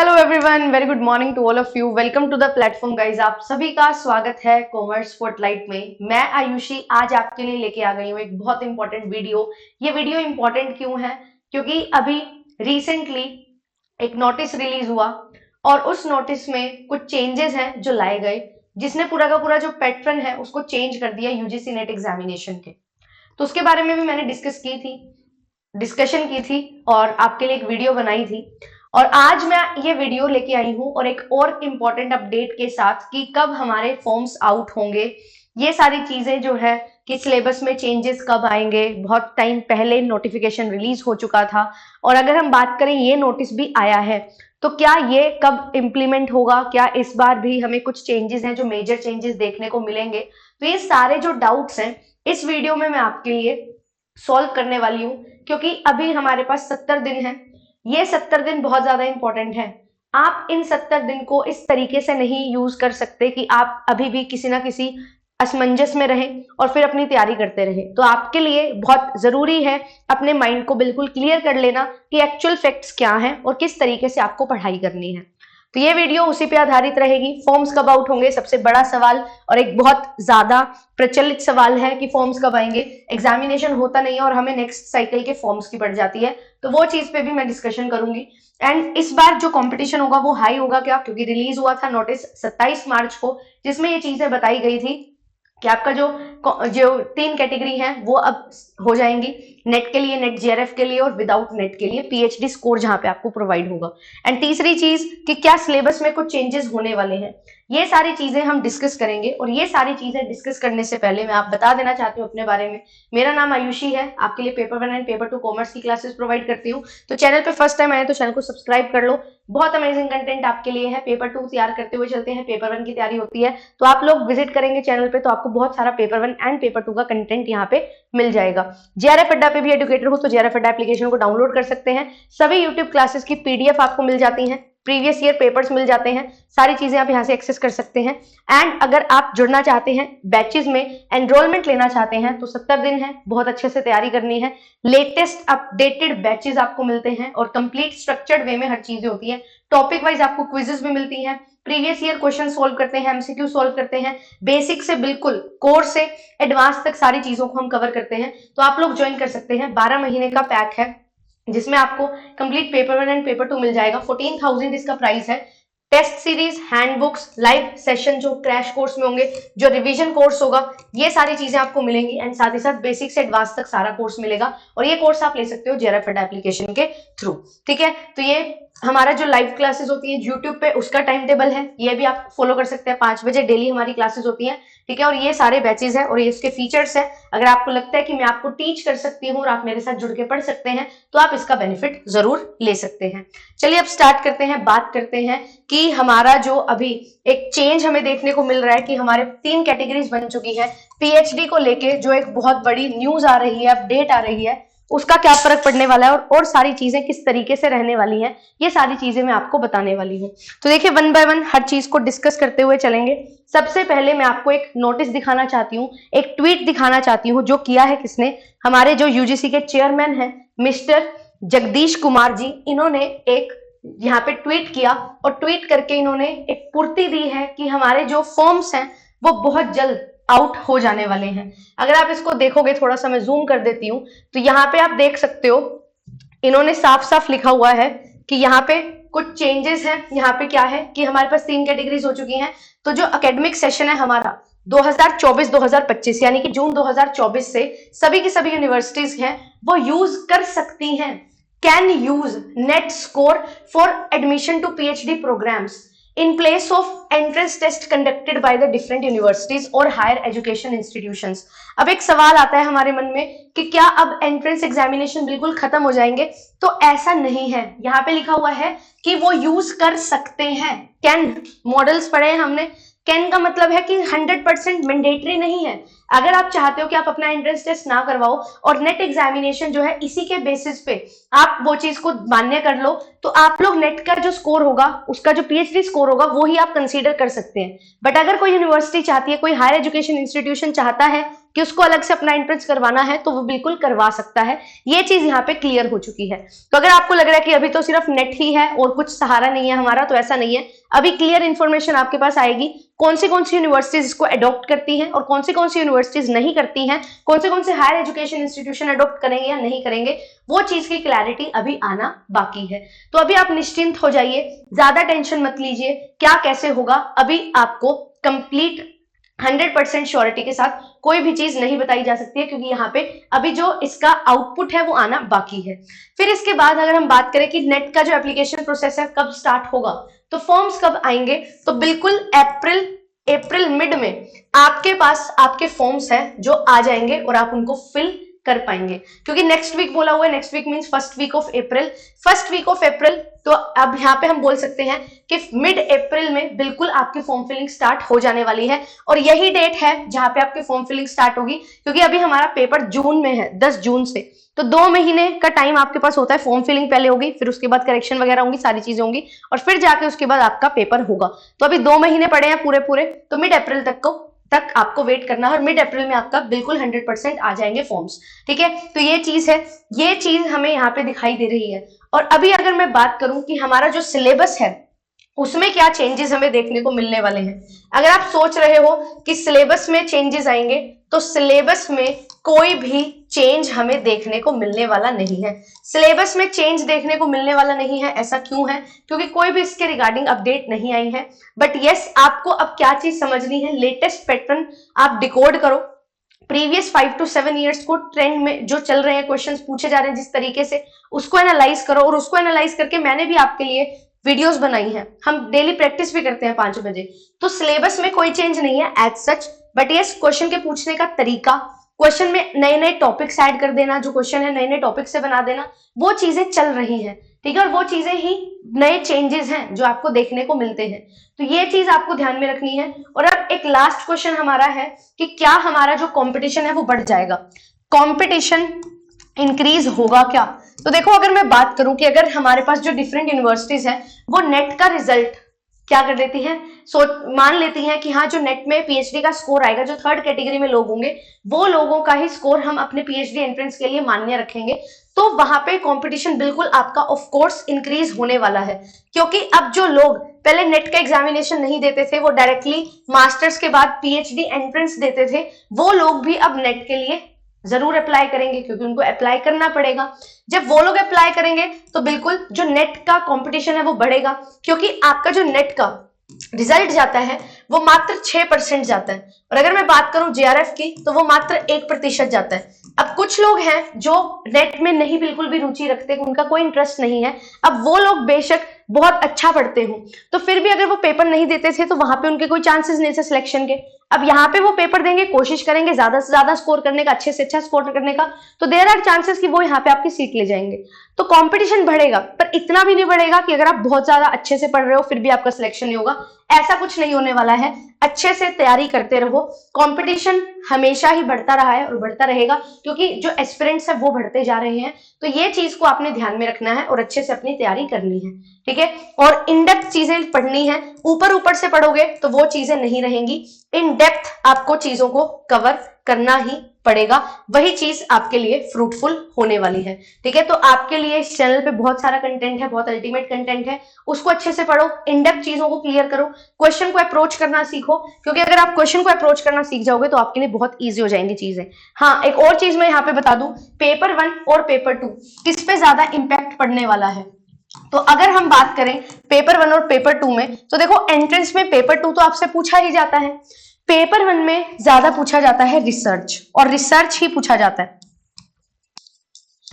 Hello everyone, very good morning to all of you. Welcome to the platform guys. आप सभी का स्वागत है कॉमर्स स्पॉटलाइट में। मैं आयुषी आज आपके लिए लेके आ गई हूँ एक बहुत इंपॉर्टेंट वीडियो। ये वीडियो इंपॉर्टेंट क्यों है? क्योंकि अभी रिसेंटली एक नोटिस रिलीज हुआ और उस नोटिस में कुछ चेंजेस हैं जो लाए गए, जिसने पूरा का पूरा जो पैटर्न है उसको चेंज कर दिया यूजीसी नेट एग्जामिनेशन के। तो उसके बारे में भी मैंने डिस्कशन की थी और आपके लिए एक वीडियो बनाई थी। और आज मैं ये वीडियो लेके आई हूं और एक और इम्पॉर्टेंट अपडेट के साथ कि कब हमारे फॉर्म्स आउट होंगे, ये सारी चीजें जो है कि सिलेबस में चेंजेस कब आएंगे। बहुत टाइम पहले नोटिफिकेशन रिलीज हो चुका था और अगर हम बात करें ये नोटिस भी आया है तो क्या ये कब इम्प्लीमेंट होगा, क्या इस बार भी हमें कुछ चेंजेस हैं जो मेजर चेंजेस देखने को मिलेंगे। तो ये सारे जो डाउट्स हैं इस वीडियो में मैं आपके लिए सॉल्व करने वाली हूँ, क्योंकि अभी हमारे पास 70 दिन है। ये 70 दिन बहुत ज्यादा इंपॉर्टेंट है। आप इन 70 दिन को इस तरीके से नहीं यूज कर सकते कि आप अभी भी किसी ना किसी असमंजस में रहें और फिर अपनी तैयारी करते रहें। तो आपके लिए बहुत जरूरी है अपने माइंड को बिल्कुल क्लियर कर लेना कि एक्चुअल फैक्ट्स क्या हैं और किस तरीके से आपको पढ़ाई करनी है। तो ये वीडियो उसी पे आधारित रहेगी। फॉर्म्स कब आउट होंगे, सबसे बड़ा सवाल और एक बहुत ज्यादा प्रचलित सवाल है कि फॉर्म्स कब आएंगे। एग्जामिनेशन होता नहीं है और हमें नेक्स्ट साइकिल के फॉर्म्स की पड़ जाती है, तो वो चीज पे भी मैं डिस्कशन करूंगी। एंड इस बार जो कंपटीशन होगा वो हाई होगा। क्या? क्योंकि रिलीज हुआ था नोटिस 27 मार्च को, जिसमें ये चीजें बताई गई थी कि आपका जो 3 कैटेगरी है वो अब हो जाएंगी, नेट के लिए, नेट जेआरएफ के लिए और विदाउट नेट के लिए पीएचडी स्कोर जहां पे आपको प्रोवाइड होगा। एंड तीसरी चीज कि क्या सिलेबस में कुछ चेंजेस होने वाले हैं। ये सारी चीजें हम डिस्कस करेंगे और ये सारी चीजें डिस्कस करने से पहले मैं आप बता देना चाहती हूँ अपने बारे में। मेरा नाम आयुषी है, आपके लिए पेपर 1 एंड पेपर 2 कॉमर्स की क्लासेस प्रोवाइड करती हूँ। तो चैनल पे फर्स्ट टाइम आए तो चैनल को सब्सक्राइब कर लो, बहुत अमेजिंग कंटेंट आपके लिए है। पेपर 2 तैयार करते हुए चलते हैं, पेपर 1 की तैयारी होती है, तो आप लोग विजिट करेंगे चैनल पे तो आपको बहुत सारा पेपर 1 एंड पेपर 2 का कंटेंट यहाँ पे मिल जाएगा। जेआरएफ अड्डा पे भी एडुकेटर हो तो जेआरएफ अड्डा एप्लीकेशन को डाउनलोड कर सकते हैं। सभी यूट्यूब क्लासेस की पीडीएफ आपको मिल जाती हैं, प्रीवियस ईयर पेपर्स मिल जाते हैं, सारी चीजें आप यहाँ से एक्सेस कर सकते हैं। एंड अगर आप जुड़ना चाहते हैं बैचेस में, एनरोलमेंट लेना चाहते हैं तो 70 दिन है, बहुत अच्छे से तैयारी करनी है। लेटेस्ट अपडेटेड बैचेस आपको मिलते हैं और कंप्लीट स्ट्रक्चर्ड वे में हर चीजें होती है। टॉपिक वाइज आपको क्विजेस भी मिलती हैं, प्रीवियस ईयर क्वेश्चन सोल्व करते हैं, एमसीक्यू सोल्व करते हैं, बेसिक से बिल्कुल कोर से एडवांस तक सारी चीजों को हम कवर करते हैं। तो आप लोग ज्वाइन कर सकते हैं। 12 महीने का पैक है जिसमें आपको कंप्लीट पेपर 1 एंड पेपर 2 मिल जाएगा। 14,000 इसका प्राइस है। Test series, handbooks, live session जो क्रैश कोर्स में होंगे, जो रिवीजन कोर्स होगा, ये सारी चीजें आपको मिलेंगी। एंड साथ ही साथ बेसिक से एडवांस तक सारा कोर्स मिलेगा और ये कोर्स आप ले सकते हो जेआरएफ अड्डा एप्लीकेशन के थ्रू। ठीक है, तो ये हमारा जो लाइव क्लासेस होती है यूट्यूब पे उसका टाइम टेबल है, ये भी आप फॉलो कर सकते हैं। 5 बजे डेली हमारी क्लासेस होती हैं। ठीक है, और ये सारे बैचेस हैं और ये इसके फीचर्स है। अगर आपको लगता है कि मैं आपको टीच कर सकती हूँ और आप मेरे साथ जुड़ के पढ़ सकते हैं तो आप इसका बेनिफिट जरूर ले सकते हैं। चलिए अब स्टार्ट करते हैं, बात करते हैं कि हमारा जो अभी एक चेंज हमें देखने को मिल रहा है कि हमारे 3 कैटेगरीज बन चुकी है। पीएचडी को लेके जो एक बहुत बड़ी न्यूज आ रही है, अपडेट आ रही है, उसका क्या फर्क पड़ने वाला है और सारी चीजें किस तरीके से रहने वाली हैं, ये सारी चीजें मैं आपको बताने वाली हूँ। तो देखिए 1 बाय 1 हर चीज को डिस्कस करते हुए चलेंगे। सबसे पहले मैं आपको एक नोटिस दिखाना चाहती हूँ, एक ट्वीट दिखाना चाहती हूँ जो किया है किसने, हमारे जो यूजीसी के चेयरमैन हैं मिस्टर जगदीश कुमार जी। इन्होंने एक यहाँ पे ट्वीट किया और ट्वीट करके इन्होंने एक पूर्ति दी है कि हमारे जो फॉर्म्स हैं वो बहुत जल्द आउट हो जाने वाले हैं। अगर आप इसको देखोगे, थोड़ा सा मैं जूम कर देती हूँ, तो यहाँ पे आप देख सकते हो इन्होंने साफ साफ लिखा हुआ है कि यहाँ पे कुछ चेंजेस हैं। यहाँ पे क्या है कि हमारे पास 3 कैटेगरीज हो चुकी हैं। तो जो एकेडमिक सेशन है हमारा 2024-2025 यानी कि जून 2024 से सभी की सभी यूनिवर्सिटीज हैं वो यूज कर सकती हैं, can use net score for admission to PhD programmes in place of entrance test conducted by the different universities or higher education institutions। अब एक सवाल आता है हमारे मन में कि क्या अब एंट्रेंस एग्जामिनेशन बिल्कुल खत्म हो जाएंगे? तो ऐसा नहीं है। यहाँ पे लिखा हुआ है कि वो यूज कर सकते हैं। कैन, मॉडल्स पढ़े हैं हमने, कैन का मतलब है कि 100% मैंडेटरी नहीं है। अगर आप चाहते हो कि आप अपना एंट्रेंस टेस्ट ना करवाओ और नेट एग्जामिनेशन जो है इसी के बेसिस पे आप वो चीज को मान्य कर लो, तो आप लोग नेट का जो स्कोर होगा, उसका जो पीएचडी स्कोर होगा, वो ही आप कंसीडर कर सकते हैं। बट अगर कोई यूनिवर्सिटी चाहती है, कोई हायर एजुकेशन इंस्टीट्यूशन चाहता है कि उसको अलग से अपना एंट्रेंस करवाना है, तो वो बिल्कुल करवा सकता है। ये चीज यहाँ पे क्लियर हो चुकी है। तो अगर आपको लग रहा है कि अभी तो सिर्फ नेट ही है और कुछ सहारा नहीं है हमारा, तो ऐसा नहीं है। अभी क्लियर इन्फॉर्मेशन आपके पास आएगी, कौन सी यूनिवर्सिटीज इसको अडॉप्ट करती हैं और कौन सी यूनिवर्सिटीज नहीं करती हैं, कौन से हायर एजुकेशन इंस्टीट्यूशन अडॉप्ट करेंगे या नहीं करेंगे, वो चीज की क्लैरिटी अभी आना बाकी है। तो अभी आप निश्चिंत हो जाइए, ज्यादा टेंशन मत लीजिए क्या कैसे होगा। अभी आपको कंप्लीट 100% श्योरिटी के साथ कोई भी चीज नहीं बताई जा सकती है, क्योंकि यहाँ पे अभी जो इसका आउटपुट है वो आना बाकी है। फिर इसके बाद अगर हम बात करें कि नेट का जो एप्लीकेशन प्रोसेस है कब स्टार्ट होगा, तो फॉर्म्स कब आएंगे, तो बिल्कुल अप्रैल मिड में आपके पास आपके फॉर्म्स हैं जो आ जाएंगे और आप उनको फिल कर पाएंगे, क्योंकि नेक्स्ट वीक बोला हुआ है। Next week means first week of April. तो अब यहाँ पे हम बोल सकते हैं कि मिड अप्रैल में बिल्कुल आपकी फॉर्म फिलिंग स्टार्ट हो जाने वाली है, और यही डेट है जहां पे आपकी फॉर्म फिलिंग स्टार्ट होगी, क्योंकि अभी हमारा पेपर जून में है, 10 जून से। तो 2 महीने का टाइम आपके पास होता है। फॉर्म फिलिंग पहले होगी, फिर उसके बाद करेक्शन वगैरह होंगी, सारी चीजें होंगी, और फिर जाके उसके बाद आपका पेपर होगा। तो अभी 2 महीने पड़े हैं पूरे, तो मिड अप्रैल तक आपको वेट करना है, और मिड अप्रैल में आपका बिल्कुल 100% आ जाएंगे फॉर्म्स। ठीक है, तो ये चीज है, ये चीज हमें यहाँ पे दिखाई दे रही है। और अभी अगर मैं बात करूं कि हमारा जो सिलेबस है उसमें क्या चेंजेस हमें देखने को मिलने वाले हैं। अगर आप सोच रहे हो कि सिलेबस में चेंजेस आएंगे, तो सिलेबस में कोई भी चेंज हमें देखने को मिलने वाला नहीं है। सिलेबस में चेंज देखने को मिलने वाला नहीं है, ऐसा क्यों है? क्योंकि कोई भी इसके रिगार्डिंग अपडेट नहीं आई है। बट यस, आपको अब क्या चीज समझनी है, लेटेस्ट पैटर्न आप डिकोड करो। प्रीवियस 5 to 7 ईयर्स को ट्रेंड में जो चल रहे हैं, क्वेश्चंस पूछे जा रहे हैं जिस तरीके से, उसको एनालाइज करो। और उसको एनालाइज करके मैंने भी आपके लिए वीडियोस बनाई हैं, हम डेली प्रैक्टिस भी करते हैं 5 बजे। तो सिलेबस में कोई चेंज नहीं है as such, but yes question के पूछने का तरीका, क्वेश्चन में नए नए टॉपिक्स ऐड कर देना, जो क्वेश्चन है नए नए टॉपिक से बना देना, वो चीजें चल रही हैं। ठीक है, और वो चीजें ही नए चेंजेस हैं जो आपको देखने को मिलते हैं। तो ये चीज आपको ध्यान में रखनी है। और अब एक लास्ट क्वेश्चन हमारा है कि क्या हमारा जो कंपटीशन है वो बढ़ जाएगा, कंपटीशन इंक्रीज होगा क्या? तो देखो, अगर मैं बात करूं कि अगर हमारे पास जो डिफरेंट यूनिवर्सिटीज हैं वो नेट का रिजल्ट क्या कर देती हैं, मान लेती हैं कि हाँ, जो नेट में पीएचडी का स्कोर आएगा, जो 3rd कैटेगरी में लोग होंगे, वो लोगों का ही स्कोर हम अपने पीएचडी एंट्रेंस के लिए मान्य रखेंगे। तो वहां पे कंपटीशन बिल्कुल आपका ऑफ कोर्स इंक्रीज होने वाला है, क्योंकि अब जो लोग पहले नेट का एग्जामिनेशन नहीं देते थे, वो डायरेक्टली मास्टर्स के बाद पीएचडी एंट्रेंस देते थे, वो लोग भी अब नेट के लिए जरूर अप्लाई करेंगे, क्योंकि उनको अप्लाई करना पड़ेगा। जब वो लोग अप्लाई करेंगे तो बिल्कुल जो नेट का कंपटीशन है वो बढ़ेगा, क्योंकि आपका जो नेट का रिजल्ट जाता है वो मात्र 6% जाता है, और अगर मैं बात करूं जेआरएफ की तो वो मात्र 1% जाता है। अब कुछ लोग हैं जो नेट में नहीं बिल्कुल भी रुचि रखते, उनका कोई इंटरेस्ट नहीं है। अब वो लोग बेशक बहुत अच्छा पढ़ते हो, तो फिर भी अगर वो पेपर नहीं देते थे तो वहां पे उनके कोई चांसेस नहीं थे सिलेक्शन के। अब यहाँ पे वो पेपर देंगे, कोशिश करेंगे ज्यादा से ज्यादा स्कोर करने का, अच्छे से अच्छा स्कोर करने का, तो देयर आर चांसेस कि वो यहाँ पे आपकी सीट ले जाएंगे। तो कंपटीशन बढ़ेगा, पर इतना भी नहीं बढ़ेगा कि अगर आप बहुत ज्यादा अच्छे से पढ़ रहे हो फिर भी आपका सिलेक्शन नहीं होगा, ऐसा कुछ नहीं होने वाला है। अच्छे से तैयारी करते रहो, कंपटीशन हमेशा ही बढ़ता रहा है और बढ़ता रहेगा, क्योंकि जो एस्पिरेंट्स है वो बढ़ते जा रहे हैं। तो ये चीज को आपने ध्यान में रखना है और अच्छे से अपनी तैयारी करनी है। ठीक है, और इन डेप्थ चीजें पढ़नी है। ऊपर से पढ़ोगे तो वो चीजें नहीं रहेंगी, इन डेप्थ आपको चीजों को कवर करना ही पड़ेगा, वही चीज आपके लिए फ्रूटफुल होने वाली है। ठीक है, तो आपके लिए इस चैनल पे बहुत सारा कंटेंट है, बहुत अल्टीमेट कंटेंट है, उसको अच्छे से पढ़ो, इन डेप्थ चीजों को क्लियर करो, क्वेश्चन को अप्रोच करना सीखो, क्योंकि अगर आप क्वेश्चन को अप्रोच करना सीख जाओगे तो आपके लिए बहुत ईजी हो जाएंगी चीजें। हाँ, एक और चीज मैं यहाँ पे बता दूं, पेपर 1 और पेपर 2 किस पे ज्यादा इंपैक्ट पड़ने वाला है। तो अगर हम बात करें पेपर 1 और पेपर 2 में, तो देखो एंट्रेंस में पेपर 2 तो आपसे पूछा ही जाता है, पेपर 1 में ज्यादा पूछा जाता है रिसर्च, और रिसर्च ही पूछा जाता है।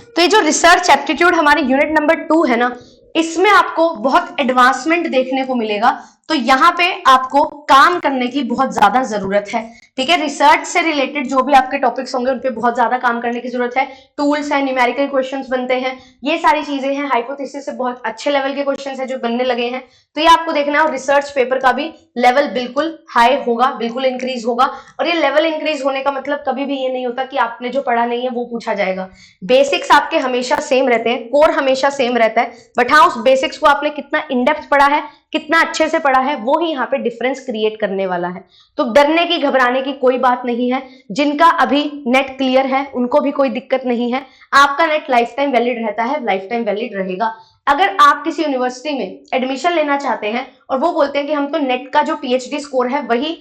तो ये जो रिसर्च एप्टीट्यूड हमारी यूनिट नंबर 2 है ना, इसमें आपको बहुत एडवांसमेंट देखने को मिलेगा, तो यहाँ पे आपको काम करने की बहुत ज्यादा जरूरत है। ठीक है, रिसर्च से रिलेटेड जो भी आपके टॉपिक्स होंगे उन पे बहुत ज्यादा काम करने की जरूरत है। टूल्स है, न्यूमेरिकल क्वेश्चंस बनते हैं, ये सारी चीजें हैं। हाइपोथेसिस से बहुत अच्छे लेवल के क्वेश्चंस हैं जो बनने लगे हैं, तो ये आपको देखना है। और रिसर्च पेपर का भी लेवल बिल्कुल हाई होगा, बिल्कुल इंक्रीज होगा। और ये लेवल इंक्रीज होने का मतलब कभी भी ये नहीं होता कि आपने जो पढ़ा नहीं है वो पूछा जाएगा। बेसिक्स आपके हमेशा सेम रहते हैं, कोर हमेशा सेम रहता है, बट हाँ उस बेसिक्स को आपने कितना इन डेप्थ पढ़ा है, कितना अच्छे से पढ़ा है, वो ही यहाँ पे डिफरेंस क्रिएट करने वाला है। तो डरने की, घबराने की कोई बात नहीं है। जिनका अभी नेट क्लियर है उनको भी कोई दिक्कत नहीं है। आपका नेट लाइफ टाइम वैलिड रहता है, लाइफ टाइम वैलिड रहेगा। अगर आप किसी यूनिवर्सिटी में एडमिशन लेना चाहते हैं और वो बोलते हैं कि हम तो नेट का जो पीएचडी स्कोर है वही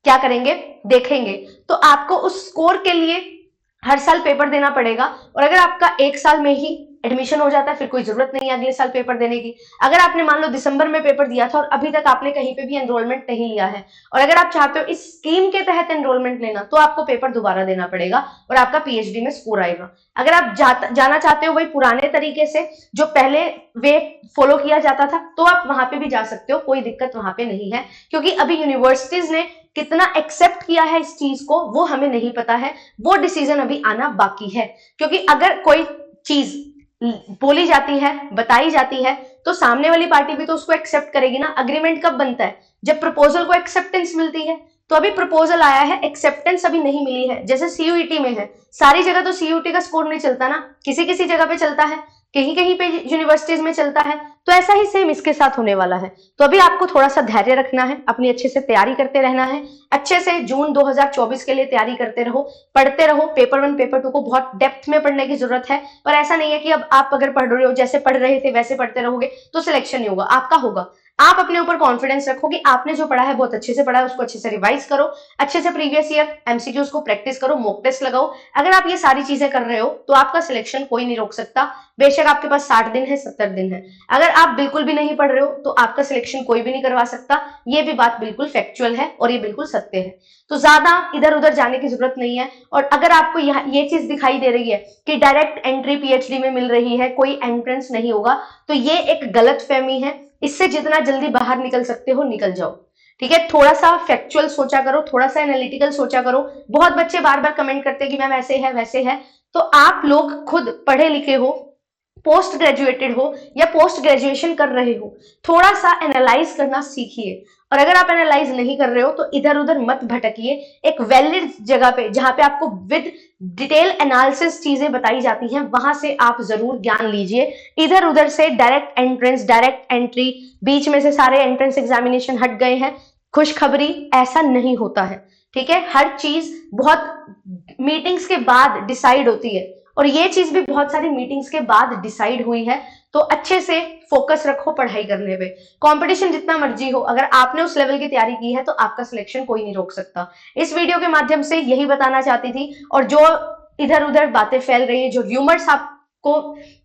क्या करेंगे, देखेंगे, तो आपको उस स्कोर के लिए हर साल पेपर देना पड़ेगा। और अगर आपका एक साल में ही एडमिशन हो जाता है फिर कोई जरूरत नहीं है अगले साल पेपर देने की। अगर आपने मान लो दिसंबर में पेपर दिया था और अभी तक आपने कहीं पे भी एनरोलमेंट नहीं लिया है, और अगर आप चाहते हो इस स्कीम के तहत एनरोलमेंट लेना, तो आपको पेपर दोबारा देना पड़ेगा और आपका पीएचडी में स्कोर आएगा। अगर आप जाना चाहते हो वही पुराने तरीके से जो पहले वे फॉलो किया जाता था, तो आप वहां पे भी जा सकते हो, कोई दिक्कत वहां पे नहीं है। क्योंकि अभी यूनिवर्सिटीज ने कितना एक्सेप्ट किया है इस चीज को वो हमें नहीं पता है, वो डिसीजन अभी आना बाकी है। क्योंकि अगर कोई चीज बोली जाती है, बताई जाती है, तो सामने वाली पार्टी भी तो उसको एक्सेप्ट करेगी ना। अग्रीमेंट कब बनता है, जब प्रपोजल को एक्सेप्टेंस मिलती है। तो अभी प्रपोजल आया है, एक्सेप्टेंस अभी नहीं मिली है। जैसे सीयूईटी में है, सारी जगह तो सीयूईटी का स्कोर नहीं चलता ना, किसी किसी जगह पे चलता है, कहीं कहीं पे यूनिवर्सिटीज में चलता है। तो ऐसा ही सेम इसके साथ होने वाला है। तो अभी आपको थोड़ा सा धैर्य रखना है, अपनी अच्छे से तैयारी करते रहना है, अच्छे से जून 2024 के लिए तैयारी करते रहो, पढ़ते रहो। पेपर 1 पेपर 2 को बहुत डेप्थ में पढ़ने की जरूरत है। पर ऐसा नहीं है कि अब आप अगर पढ़ रहे हो, जैसे पढ़ रहे थे वैसे पढ़ते रहोगे तो सिलेक्शन नहीं होगा, आपका होगा। आप अपने ऊपर कॉन्फिडेंस रखो कि आपने जो पढ़ा है बहुत अच्छे से पढ़ा है, उसको अच्छे से रिवाइज करो, अच्छे से प्रीवियस ईयर एमसीक्यूज को प्रैक्टिस करो, मॉक टेस्ट लगाओ। अगर आप ये सारी चीजें कर रहे हो तो आपका सिलेक्शन कोई नहीं रोक सकता। बेशक आपके पास 60 दिन है, 70 दिन है। अगर आप बिल्कुल भी नहीं पढ़ रहे हो तो आपका सिलेक्शन कोई भी नहीं करवा सकता। ये भी बात बिल्कुल फैक्चुअल है और ये बिल्कुल सत्य है। तो ज्यादा इधर उधर जाने की जरूरत नहीं है। और अगर आपको ये चीज दिखाई दे रही है कि डायरेक्ट एंट्री पीएचडी में मिल रही है, कोई एंट्रेंस नहीं होगा, तो ये एक गलत फहमी है। इससे जितना जल्दी बाहर निकल सकते हो निकल जाओ। ठीक है, थोड़ा सा फैक्चुअल सोचा करो, थोड़ा सा एनालिटिकल सोचा करो। बहुत बच्चे बार बार कमेंट करते हैं कि मैम ऐसे है वैसे है। तो आप लोग खुद पढ़े लिखे हो, पोस्ट ग्रेजुएटेड हो या पोस्ट ग्रेजुएशन कर रहे हो, थोड़ा सा एनालाइज करना सीखिए। और अगर आप एनालाइज नहीं कर रहे हो तो इधर उधर मत भटकिए। एक वैलिड जगह पे जहां पे आपको विद डिटेल एनालिसिस चीजें बताई जाती हैं, वहां से आप जरूर ज्ञान लीजिए। इधर उधर से डायरेक्ट एंट्रेंस, डायरेक्ट एंट्री, बीच में से सारे एंट्रेंस एग्जामिनेशन हट गए हैं, खुशखबरी, ऐसा नहीं होता है। ठीक है, हर चीज बहुत मीटिंग्स के बाद डिसाइड होती है, और ये चीज भी बहुत सारी मीटिंग्स के बाद डिसाइड हुई है। तो अच्छे से फोकस रखो पढ़ाई करने पे। कंपटीशन जितना मर्जी हो, अगर आपने उस लेवल की तैयारी की है तो आपका सिलेक्शन कोई नहीं रोक सकता। इस वीडियो के माध्यम से यही बताना चाहती थी। और जो इधर उधर बातें फैल रही है, जो र्यूमर्स आपको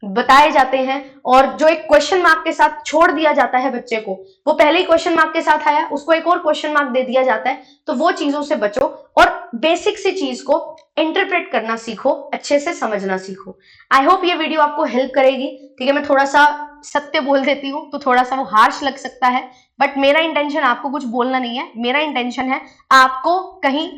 बताए जाते हैं, और जो एक क्वेश्चन मार्क के साथ छोड़ दिया जाता है बच्चे को, वो पहले ही क्वेश्चन मार्क के साथ आया, उसको एक और क्वेश्चन मार्क दे दिया जाता है, तो वो चीजों से बचो और बेसिक सी चीज को इंटरप्रेट करना सीखो, अच्छे से समझना सीखो। आई होप ये वीडियो आपको हेल्प करेगी। ठीक है, मैं थोड़ा सा सत्य बोल देती हूँ तो थोड़ा सा वो हार्श लग सकता है, बट मेरा इंटेंशन आपको कुछ बोलना नहीं है। मेरा इंटेंशन है आपको कहीं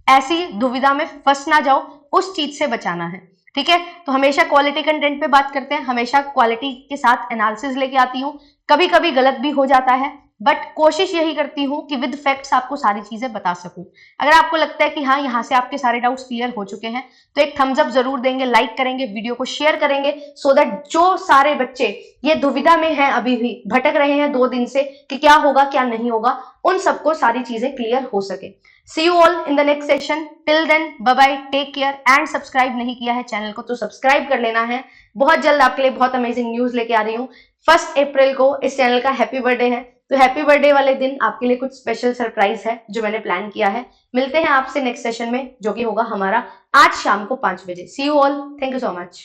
ऐसी दुविधा में फंस ना जाओ, उस चीज से बचाना है। ठीक है, तो हमेशा क्वालिटी कंटेंट पे बात करते हैं, हमेशा क्वालिटी के साथ एनालिसिस लेके आती हूँ। कभी कभी गलत भी हो जाता है, बट कोशिश यही करती हूँ कि विद फैक्ट्स आपको सारी चीजें बता सकूं। अगर आपको लगता है कि हाँ यहाँ से आपके सारे डाउट्स क्लियर हो चुके हैं, तो एक थम्स अप जरूर देंगे, लाइक करेंगे, वीडियो को शेयर करेंगे, सो दैट जो सारे बच्चे ये दुविधा में हैं, अभी भी भटक रहे हैं 2 दिन से कि क्या होगा क्या नहीं होगा, उन सबको सारी चीजें क्लियर हो सके। See you all in the next session. Till then bye bye, take care and subscribe नहीं किया है चैनल को तो सब्सक्राइब कर लेना है। बहुत जल्द आपके लिए बहुत अमेजिंग न्यूज लेके आ रही हूँ। 1 अप्रैल को इस चैनल का हैप्पी बर्थडे है, तो हैप्पी बर्थडे वाले दिन आपके लिए कुछ स्पेशल सरप्राइज है जो मैंने प्लान किया है। मिलते हैं आपसे नेक्स्ट सेशन में, जो कि होगा हमारा आज शाम को 5 बजे। See you all, thank you so much.